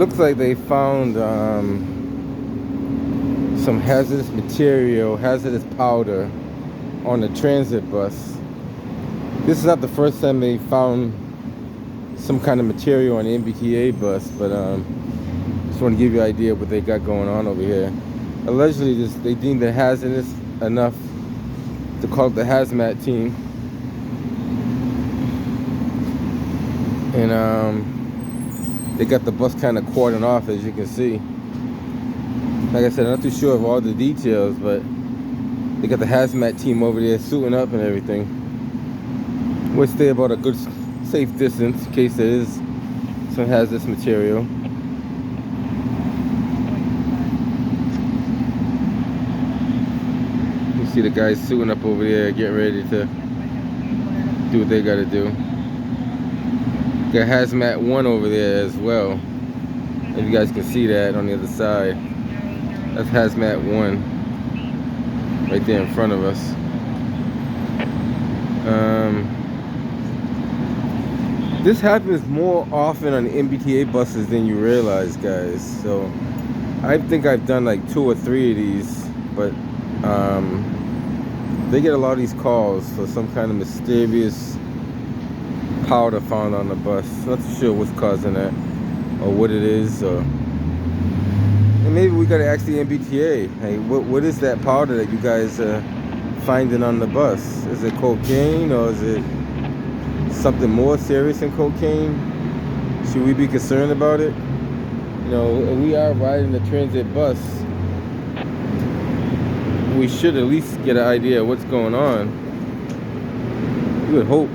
looks like they found some hazardous material, hazardous powder on the transit bus. This is not the first time they found some kind of material on the MBTA bus, but just want to give you an idea of what they got going on over here. Allegedly, they deemed it hazardous enough to call up the hazmat team, and they got the bus kind of cordoned off, as you can see. Like I said, I'm not too sure of all the details, but they got the hazmat team over there suiting up and everything. We'll stay about a good, safe distance in case there is some hazardous material. You see the guys suiting up over there, getting ready to do what they got to do. Got hazmat 1 over there as well. If you guys can see that on the other side. That's hazmat 1 right there in front of us. This happens more often on MBTA buses than you realize, guys. So I think I've done like 2 or 3 of these, but they get a lot of these calls for some kind of mysterious powder found on the bus. Not too sure what's causing that or what it is, or and maybe we gotta ask the MBTA, hey, what is that powder that you guys are finding on the bus? Is it cocaine, or is it something more serious than cocaine? Should we be concerned about it? You know, if we are riding the transit bus, we should at least get an idea of what's going on. You would hope.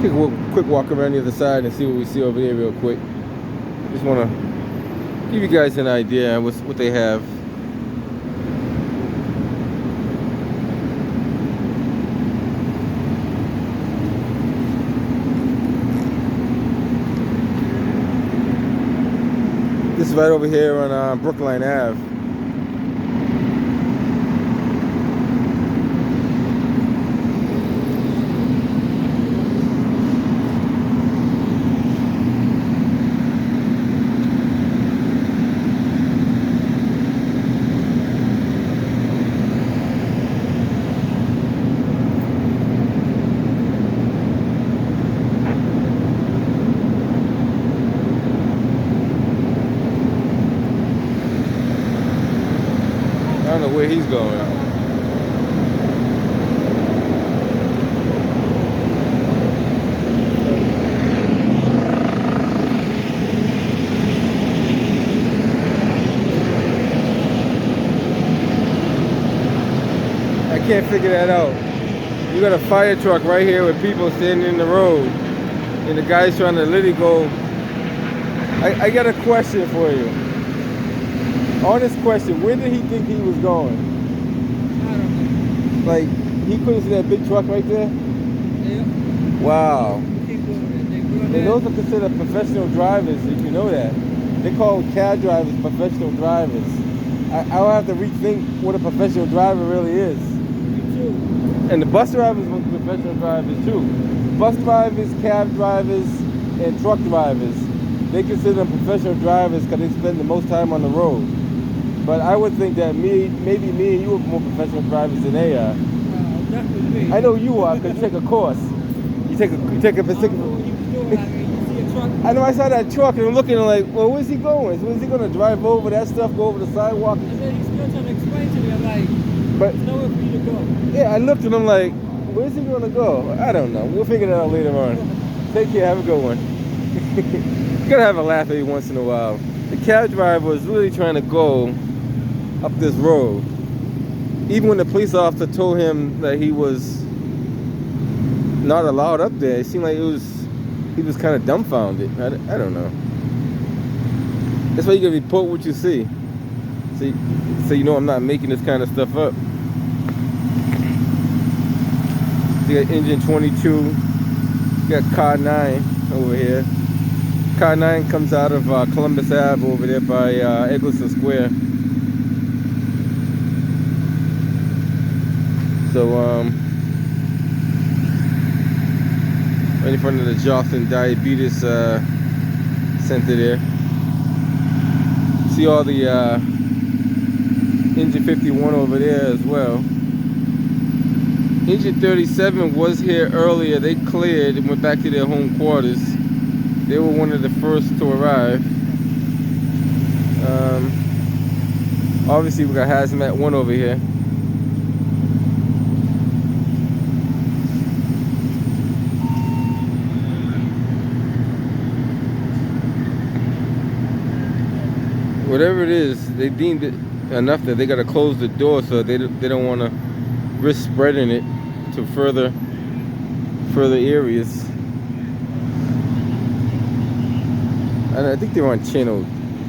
Take a quick walk around the other side and see what we see over there real quick. Just want to give you guys an idea of what they have. This is right over here on Brookline Ave. I don't know where he's going. I can't figure that out. You got a fire truck right here with people standing in the road, and the guy's trying to literally go. I got a question for you. Honest question, where did he think he was going? I don't know. Like, he couldn't see that big truck right there? Yeah. Wow. And those are considered professional drivers, if you know that. They call cab drivers professional drivers. I'll have to rethink what a professional driver really is. Me too. And the bus drivers were professional drivers too. Bus drivers, cab drivers, and truck drivers, they consider them professional drivers because they spend the most time on the road. But I would think that maybe me and you are more professional drivers than they are. Definitely me. I know you are because you take a course. You take a particular. I know I saw that truck and I'm looking like, well, where's he going? Where's he going to drive over that stuff, go over the sidewalk? And then he's still trying to explain to me, I'm like, But there's nowhere for you to go. yeah, I looked and I'm like, where's he going to go? I don't know. We'll figure that out later on. Take care. Have a good one. You gotta have a laugh every once in a while. The cab driver was really trying to go up this road. Even when the police officer told him that he was not allowed up there, it seemed like he was kind of dumbfounded. I don't know. That's why you gotta report what you see. So you know I'm not making this kind of stuff up. You got engine 22. You got car 9 over here. Car 9 comes out of Columbus Ave over there by Eggleston Square. So right in front of the Johnson Diabetes Center there. See all the engine 51 over there as well. Engine 37 was here earlier. They cleared and went back to their home quarters. They were one of the first to arrive. Obviously we got Hazmat 1 over here. Whatever it is, they deemed it enough that they got to close the door, so they don't want to risk spreading it to further areas. And I think they're on channel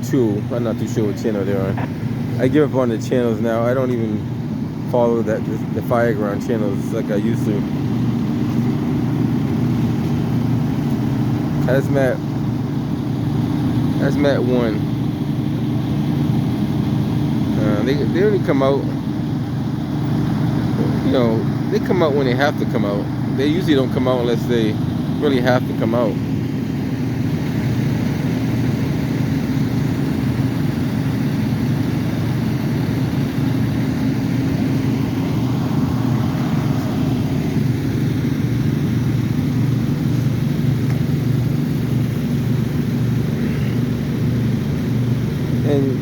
2. I'm not too sure what channel they're on. I give up on the channels now. I don't even follow the Fireground channels like I used to. Hazmat 1. They only come out, you know, they come out when they have to come out. They usually don't come out unless they really have to come out. And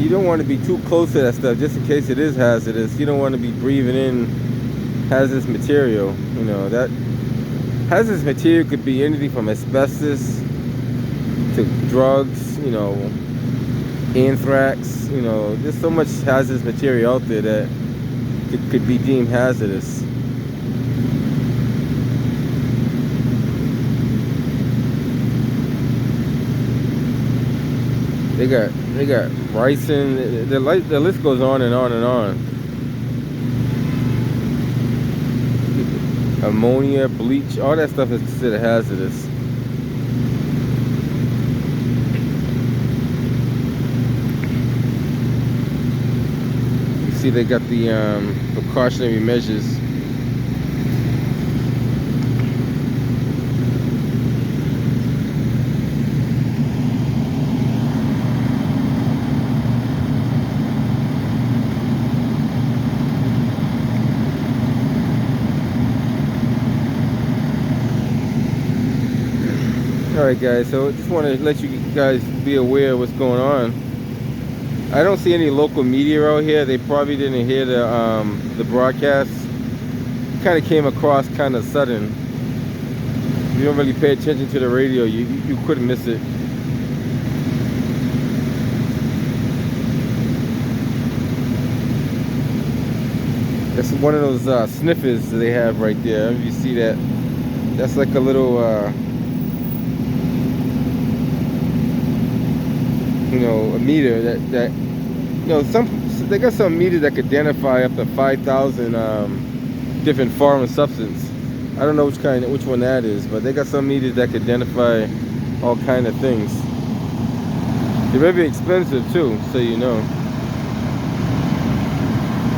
you don't want to be too close to that stuff, just in case it is hazardous. You don't want to be breathing in hazardous material. You know, that hazardous material could be anything from asbestos to drugs, you know, anthrax. You know, there's so much hazardous material out there that could be deemed hazardous. They got ricin. The list goes on and on and on. Ammonia, bleach, all that stuff is considered hazardous. You see, they got the precautionary measures. Alright guys, so I just want to let you guys be aware of what's going on. I don't see any local media out here. They probably didn't hear the broadcast. It kind of came across kind of sudden. If you don't really pay attention to the radio, you couldn't miss it. That's one of those sniffers that they have right there. If you see that, that's like a little you know, a meter that you know, they got some meters that could identify up to 5,000 different foreign substances. I don't know which one that is, but they got some meters that could identify all kind of things. They're very expensive too, so you know.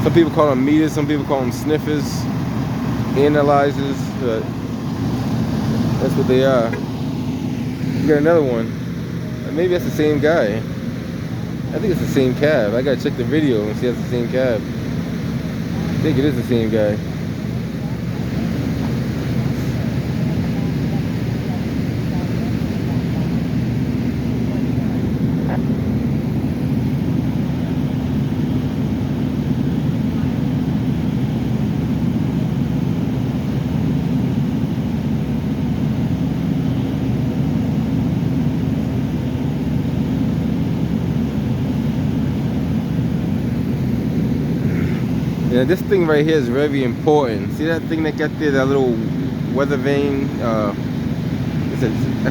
Some people call them meters, some people call them sniffers, analyzers, but that's what they are. We got another one. Maybe that's the same guy. I think it's the same cab. I gotta check the video and see if it's the same cab. I think it is the same guy. Yeah, this thing right here is very important. See that thing that got there, that little weather vane? I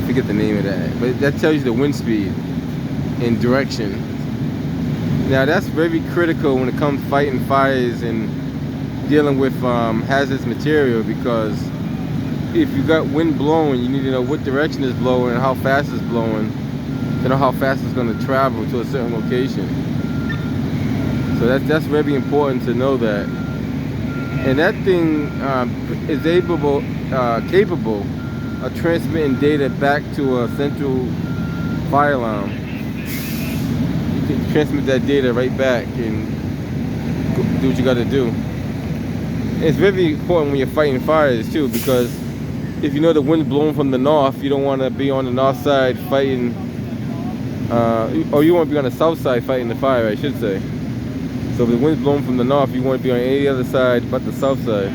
forget the name of that, but that tells you the wind speed and direction. Now that's very critical when it comes fighting fires and dealing with hazardous material, because if you got wind blowing, you need to know what direction it's blowing and how fast it's blowing to know how fast it's going to travel to a certain location. So that's very important to know that. And that thing is capable of transmitting data back to a central fire alarm. You can transmit that data right back and do what you got to do. And it's very important when you're fighting fires too, because if you know the wind's blowing from the north, you don't want to be on the north side fighting, or you want to be on the south side fighting the fire, I should say. So if the wind's blowing from the north, you want to be on any other side but the south side.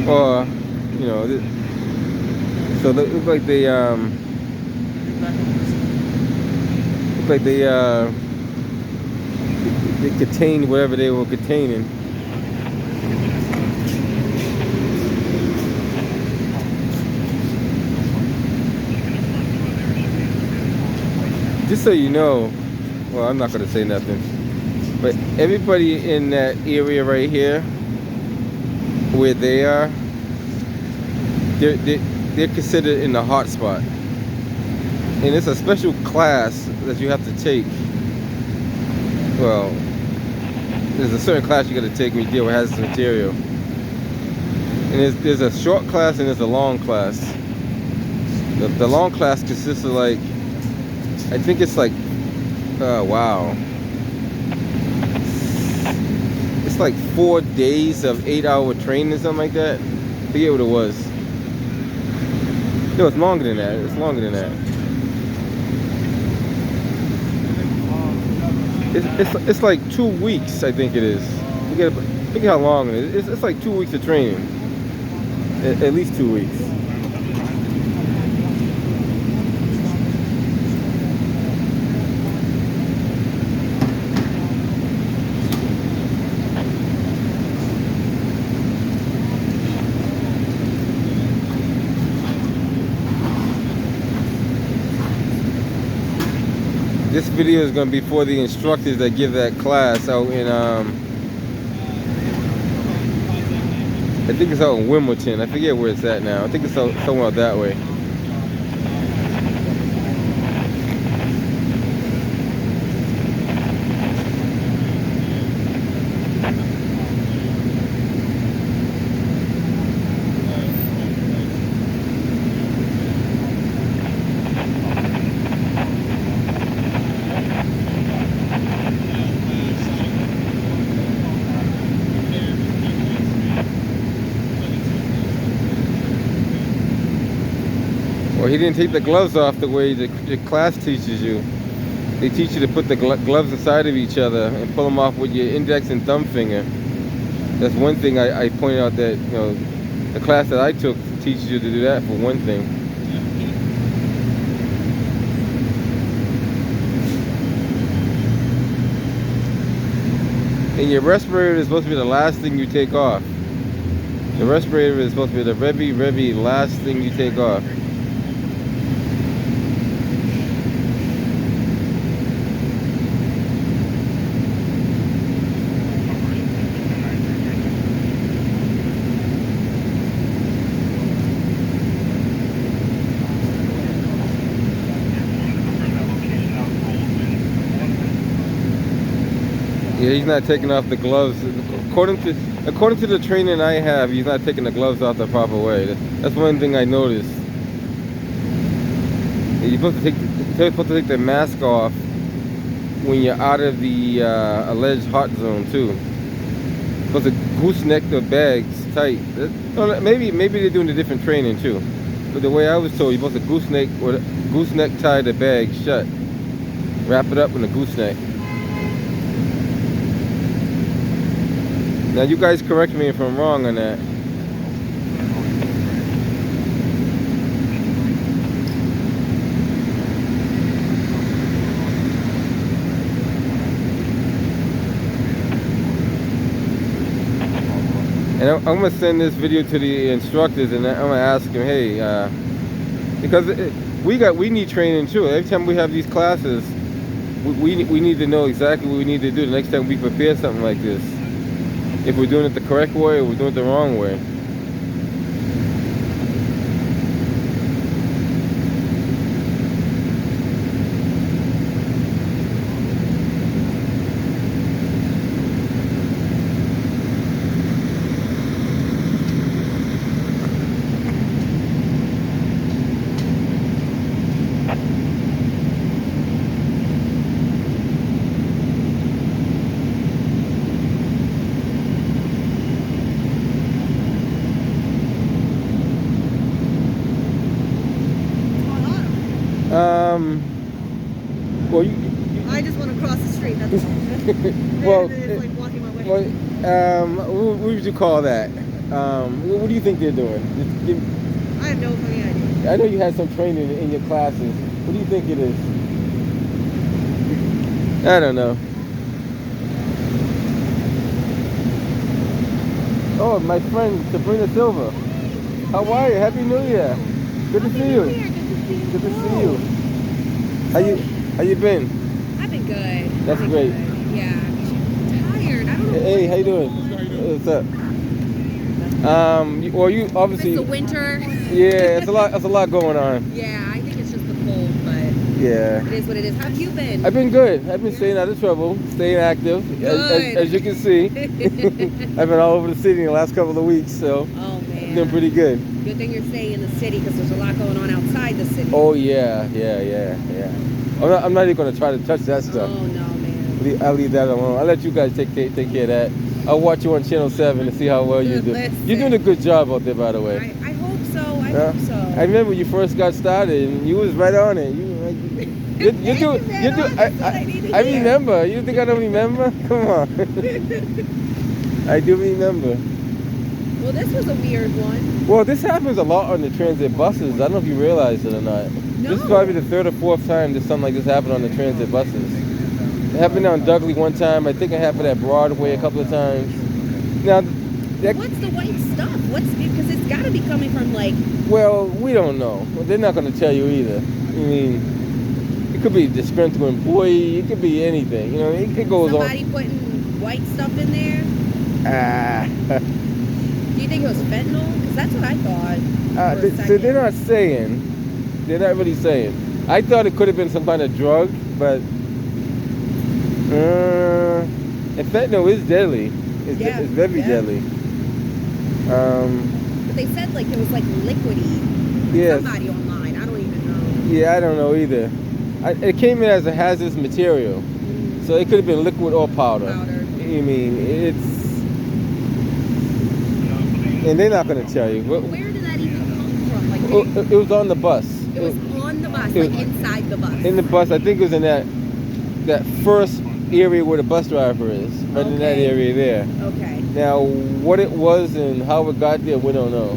Or, you know, so it looks like they contained whatever they were containing. Just so you know, well, I'm not going to say nothing, but everybody in that area right here, where they are, they're considered in the hot spot. And it's a special class that you have to take. Well, there's a certain class you got to take when you deal with hazardous material. And there's a short class and there's a long class. The long class consists of like, I think it's like, wow. It's like 4 days of 8-hour training or something like that. I forget what it was. No, it's longer than that. It's longer than that. It's like 2 weeks, I think it is. Look at how long it is. It's like 2 weeks of training. At least 2 weeks. This video is going to be for the instructors that give that class out in, I think it's out in Wimbledon. I forget where it's at now. I think it's out, somewhere out that way. Well, he didn't take the gloves off the way the class teaches you. They teach you to put the gloves inside of each other and pull them off with your index and thumb finger. That's one thing I pointed out, that, you know, the class that I took teaches you to do that for one thing. And your respirator is supposed to be the last thing you take off. The respirator is supposed to be the very last thing you take off. Yeah, he's not taking off the gloves. According to the training I have, he's not taking the gloves off the proper way. That's one thing I noticed. You're supposed to take the mask off when you're out of the alleged hot zone too. You're supposed to gooseneck the bags tight. Maybe they're doing a different training too. But the way I was told, you're supposed to gooseneck tie the bag shut. Wrap it up in a gooseneck. Now you guys correct me if I'm wrong on that. And I'm going to send this video to the instructors, and I'm going to ask them, hey, because we need training too. Every time we have these classes, we need to know exactly what we need to do the next time we prepare something like this. If we're doing it the correct way or we're doing it the wrong way. just want to cross the street. That's all. Well, It's like blocking my way. What would you call that? What do you think they're doing? I have no fucking idea. I know you had some training in your classes. What do you think it is? I don't know. Oh, my friend Sabrina Silva. How are you? Happy New Year. Good to see you. Good to see you. How you been? I've been good. That's great. Good. Yeah. I'm tired. I don't know. Hey, how you doing? What's up? Well, you obviously. It's the winter. Yeah, it's a lot going on. Yeah, I think it's just the cold, but Yeah. it is what it is. How have you been? I've been good. I've been staying out of trouble, staying active, as you can see. I've been all over the city in the last couple of weeks, so Oh man. doing pretty good. Good thing you're staying in the city because there's a lot going on outside the city. Oh yeah. I'm not even gonna try to touch that stuff. Oh no, man. I'll leave that alone. I'll let you guys take care of that. I'll watch you on Channel 7 to see how well you do. Listen. You're doing a good job out there, by the way. I hope so. I hope so. I remember when you first got started, and you was right on it. You do. I remember. You think I don't remember? Come on. I do remember. Well, this was a weird one. Well, this happens a lot on the transit buses. I don't know if you realize it or not. No. This is probably the third or fourth time that something like this happened on the transit buses. It happened on Dudley one time. I think it happened at Broadway a couple of times. Now, What's the white stuff? Because it's got to be coming from like. well, we don't know. They're not going to tell you either. I mean, it could be disgruntled employee. It could be anything. You know, it goes Somebody putting white stuff in there. on. Do you think it was fentanyl? Because that's what I thought. For a So second. they're not saying. They're not really saying. I thought it could have been some kind of drug, but and fentanyl is deadly. It's very deadly. But they said like it was like liquidy. Yes. Somebody online. I don't even know. Yeah, I don't know either. It came in as a hazardous material, so it could have been liquid or powder. Powder. I mean, it's. And they're not going to tell you. Where did that even come from? Like It was on the bus. it was on the bus, it like was- inside the bus. In the bus, I think it was in that first area where the bus driver is, right in that Okay. area there. Okay. Now, what it was and how it got there, we don't know.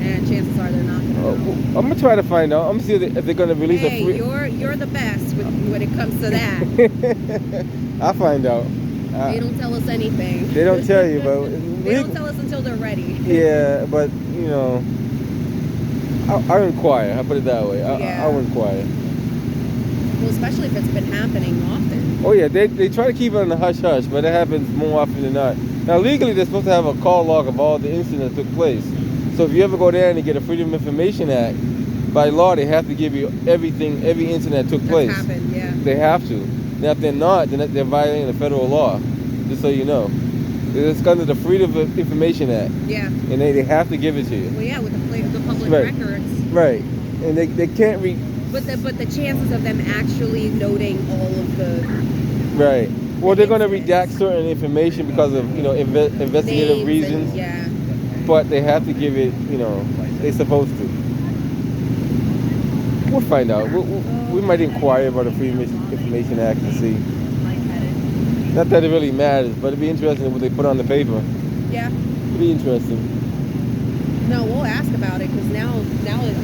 And chances are they're not gonna know. I'm gonna try to find out. I'm gonna see if they're gonna release Hey, a free. you're the best when it comes to that. I'll find out. They don't tell us anything. They don't tell you, but They don't tell us until they're ready. yeah, but you know, I'll inquire. I'll put it that way. Yeah. I'll inquire. Well, especially if it's been happening often. Oh yeah, they try to keep it on the hush hush, but it happens more often than not. Now legally, they're supposed to have a call log of all the incidents that took place. So if you ever go there and you get a Freedom of Information Act, by law they have to give you every incident that took place. That's happened, yeah. They have to. Now if they're not, then they're violating the federal law. Just so you know, it's under the Freedom of Information Act, Yeah. and they have to give it to you. Well, yeah, with the public Right. records. Right, and they can't read. But the chances of them actually noting all of the Right. Well, they're going to incidents. redact certain information because of investigative names reasons. and, yeah. But they have to give it, they're supposed to. We'll find out. We might inquire about the Freedom of Information Act and see. Not that it really matters, but it'd be interesting what they put on the paper. Yeah. It'd be interesting. No, we'll ask about it because now I'm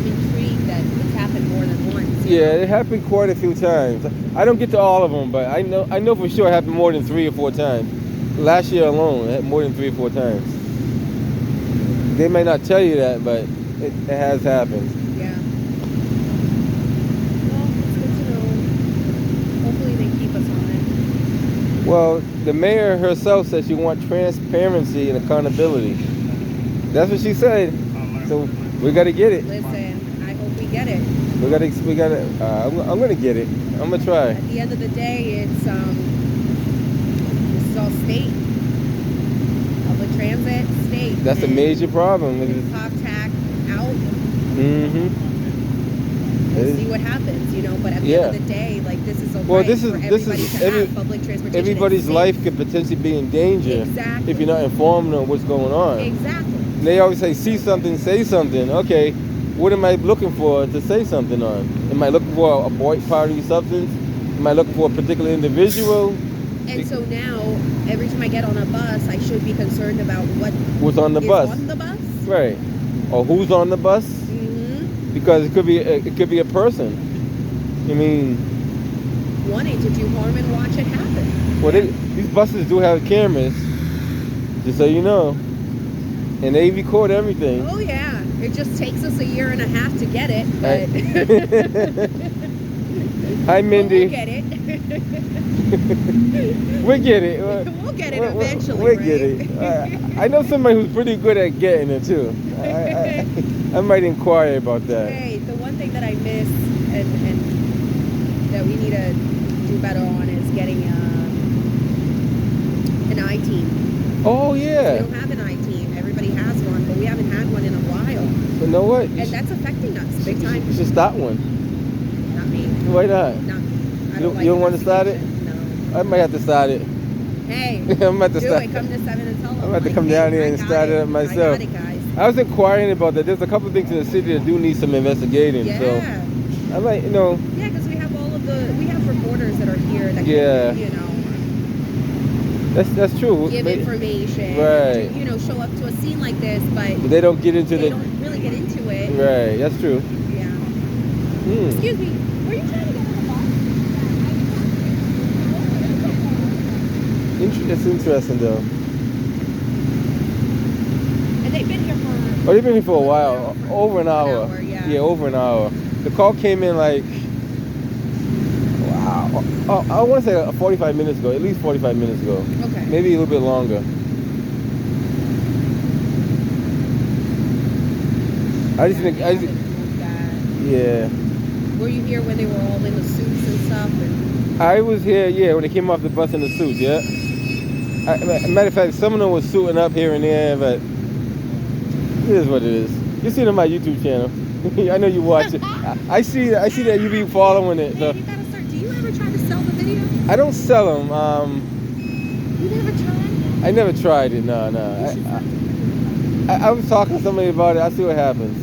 intrigued that it's happened more than once. Yeah, it happened quite a few times. I don't get to all of them, but I know for sure it happened more than 3 or 4 times. Last year alone, it happened more than 3 or 4 times. They may not tell you that, but it has happened. Yeah. Well, it's good to know. Hopefully they keep us on it. Well, the mayor herself said she wants transparency and accountability. That's what she said. So we got to get it. Listen, I hope we get it. We got to. I'm gonna get it. I'm gonna try. At the end of the day, it's this is all state. Public transit, state. That's a And major problem. it's pop tack out. Mm-hmm. We'll see what happens, But at the end of the day, like this is a Well, right this for is everybody to have public transportation. everybody's It's safe. life could potentially be in danger Exactly. if you're not informed on what's going on. Exactly. And they always say, see something, say something. Okay, what am I looking for to say something on? Am I looking for a white powdery substance? Am I looking for a particular individual? And so now, every time I get on a bus, I should be concerned about What's on the is bus? on the bus. Right. Or who's on the bus? Mm-hmm. Because it could be a person. I mean, Wanting to do harm and watch it happen. well, these buses do have cameras, just so you know, and they record everything. Oh yeah, it just takes us a year and a half to get it, but Hi, Mindy. we'll get it. We get it. We'll get it eventually. We right? get it. I know somebody who's pretty good at getting it too. I might inquire about that. Hey, the one thing that I miss and that we need to do better on is getting an I-team. Oh We yeah. don't have an I-team. Everybody has one, but we haven't had one in a while. You know what? And that's affecting us big You time. should start one. Not me. Why not? Not me. I You like don't want to start it? investigation. No. I might have to start it. Hey, I'm about to do start. it. Come to 7 and tell them. I'm about to like, come hey, down here I and got start it up myself. I got it, guys. I was inquiring about that. There's a couple of things in the city that do need some investigating. Yeah. So I might, you know, Yeah, because we have we have reporters that are here that Yeah. can, that's true. give information. Right. Show up to a scene like this, but They don't get into they the don't really get into it. right. That's true. Yeah. Hmm. Excuse me. Were you trying to get on the bus? It's interesting though. And they've been here for. Oh, they've been here for a while. Over an hour. Yeah. Over an hour. The call came in like, wow. Oh, I want to say 45 minutes ago. At least 45 minutes ago. Okay. Maybe a little bit longer. I just think, yeah. Were you here when they were all in the suits and stuff? And I was here, yeah, when they came off the bus in the suits, yeah. Matter of fact, some of them was suiting up here and there, but it is what it is. You see it on my YouTube channel. I know you watch it. I see that you be following it. So. Hey, you gotta start. Do you ever try to sell the video? I don't sell them. You never tried? I never tried it. No. I was talking to somebody about it. I'll see what happens.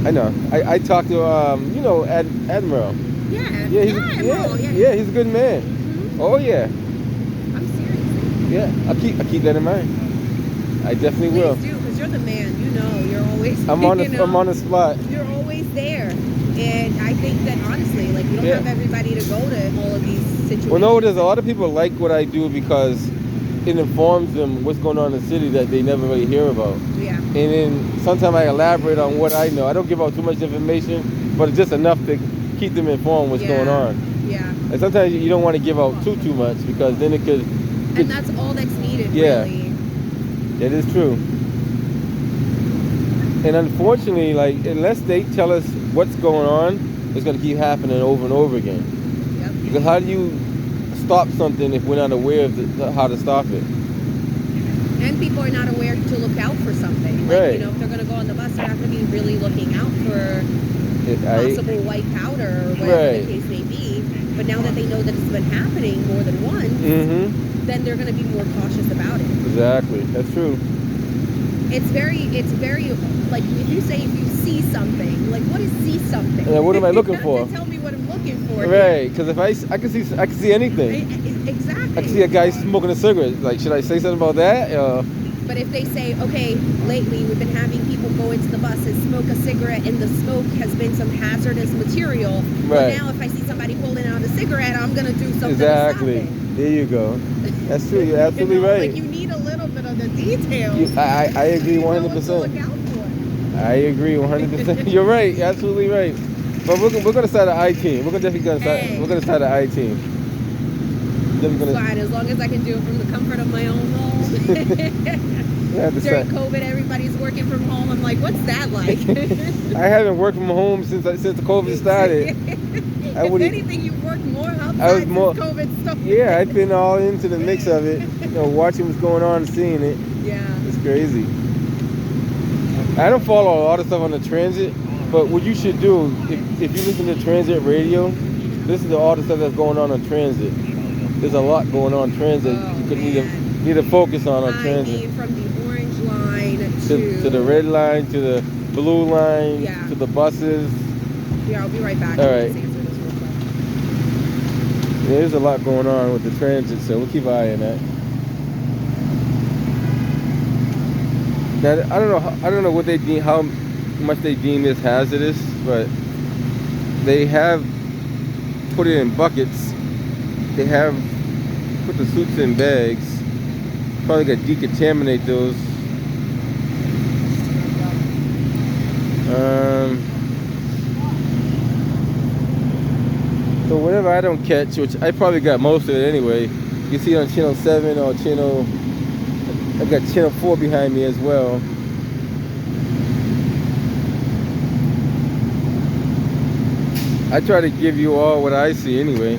I know. I talked to Admiral. Yeah. Yeah, he's a good man. Mm-hmm. Oh yeah. I'm serious. Yeah, I'll keep that in mind. I definitely will. Please do, because you're the man. You're always. I'm on the spot. You're always there, and I think that honestly, like, you don't have everybody to go to all of these situations. Well, no, there's a lot of people like what I do because it informs them what's going on in the city that they never really hear about. Yeah. And then sometimes I elaborate on what I know. I don't give out too much information, but it's just enough to keep them informed what's going on. Yeah. And sometimes you don't want to give out too much because then it could. And that's all that's needed. Yeah. Really. It is true. And unfortunately, like, unless they tell us what's going on, it's going to keep happening over and over again. Yep. Because how do you stop something if we're not aware of how to stop it? And people are not aware to look out for something. Like, Right. if they're going to go on the bus, they're not going to be really looking out for possible white powder or whatever the case may be. But now that they know that it's been happening more than once, then they're going to be more cautious about it. Exactly. That's true. It's very, like, if you see something, like, what is see something? Yeah, what am I looking You for? have to tell me what I'm looking for. Right, because if I can see anything. Exactly. I can see a guy smoking a cigarette. Like, should I say something about that? But if they say, okay, lately we've been having people go into the bus and smoke a cigarette, and the smoke has been some hazardous material. Well, now if I see somebody holding out a cigarette, I'm gonna do something. Exactly. To stop it. There you go. That's true. You're absolutely right. Like, you need a little bit of the details. I agree 100%. I agree 100%. You're right. You're absolutely right. But we're gonna start an I-team. We're definitely gonna start. Hey. We're gonna start an I-team. It's fine, as long as I can do it from the comfort of my own home. During COVID, everybody's working from home. I'm like, what's that like? I haven't worked from home since the COVID started. If anything, you've worked more outside since COVID started. Yeah, I've been all into the mix of it. Watching what's going on and seeing it. Yeah. It's crazy. I don't follow a lot of stuff on the transit, but what you should do, if you listen to transit radio, listen to all the stuff that's going on transit. There's a lot going on transit. You could need to focus on transit. I mean, from the orange line to the red line, to the blue line, to the buses. Yeah, I'll be right back. All right. There's a lot going on with the transit, so we'll keep an eye on that. Now, I don't know what they deem, how much they deem this hazardous, but they have put it in buckets. They have put the suits in bags. Probably got to decontaminate those. So whatever I don't catch, which I probably got most of it anyway, you can see on channel 7 or channel, I've got channel 4 behind me as well. I try to give you all what I see anyway.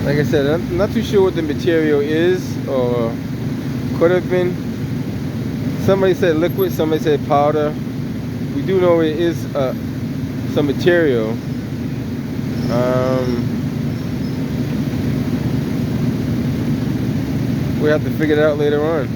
Like I said, I'm not too sure what the material is or could have been. Somebody said liquid, somebody said powder. We do know it is some material. We have to figure it out later on.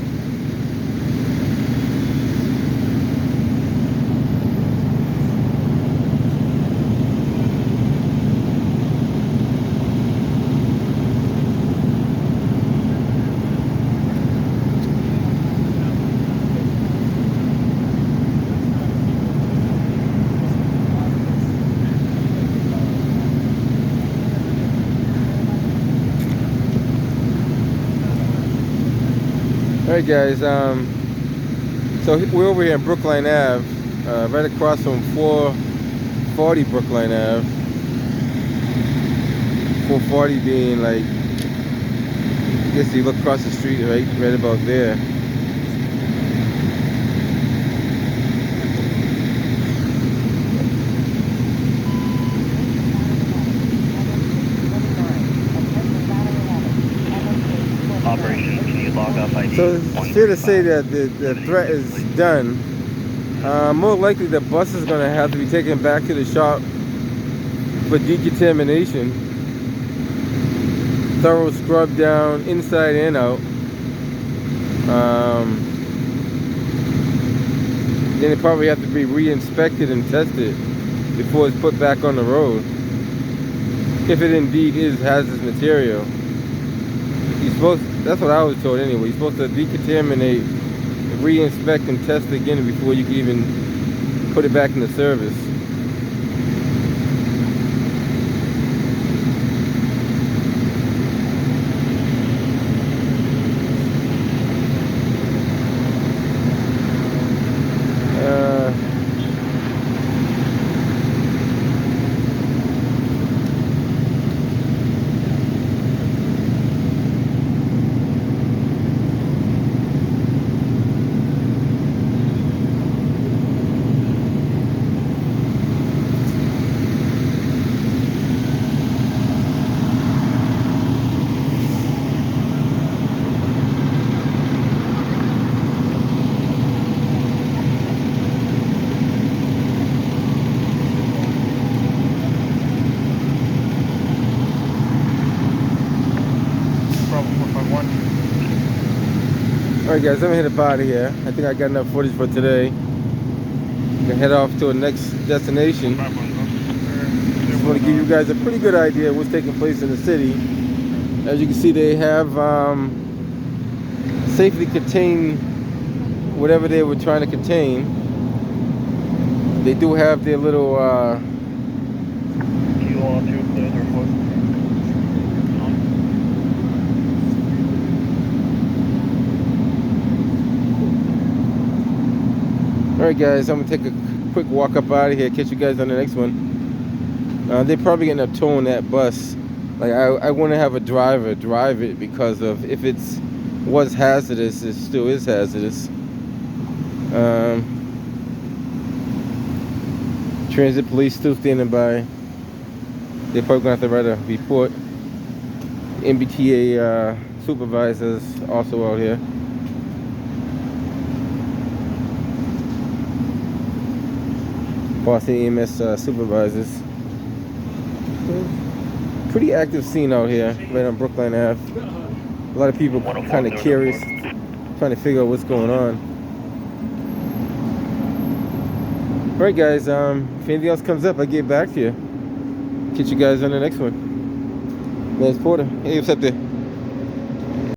Alright guys, so we're over here in Brookline Ave, right across from 440 Brookline Ave. 440 being like, I guess you look across the street right about there. So it's fair to say that the threat is done. More likely the bus is going to have to be taken back to the shop for decontamination. Thorough scrub down inside and out. Then it probably have to be re-inspected and tested before it's put back on the road. If it indeed is hazardous material. That's what I was told anyway. You're supposed to decontaminate, re-inspect and test again before you can even put it back into service. Alright guys, I'm gonna head up out of here. I think I got enough footage for today. I'm gonna head off to a next destination. Just want to give you guys a pretty good idea of what's taking place in the city. As you can see, they have safely contained whatever they were trying to contain. They do have their little Alright guys, I'm going to take a quick walk up out of here, catch you guys on the next one. They're probably going to towing that bus. Like I want to have a driver drive it because of if it's was hazardous, it still is hazardous. Transit police still standing by. They're probably going to have to write a report. MBTA supervisors also out here. Boston EMS supervisors. Pretty active scene out here, right on Brookline Ave. A lot of people kind of curious, trying to figure out what's going on. Alright guys, if anything else comes up, I'll get back to you. Catch you guys on the next one. Lance Porter. Hey, what's up there?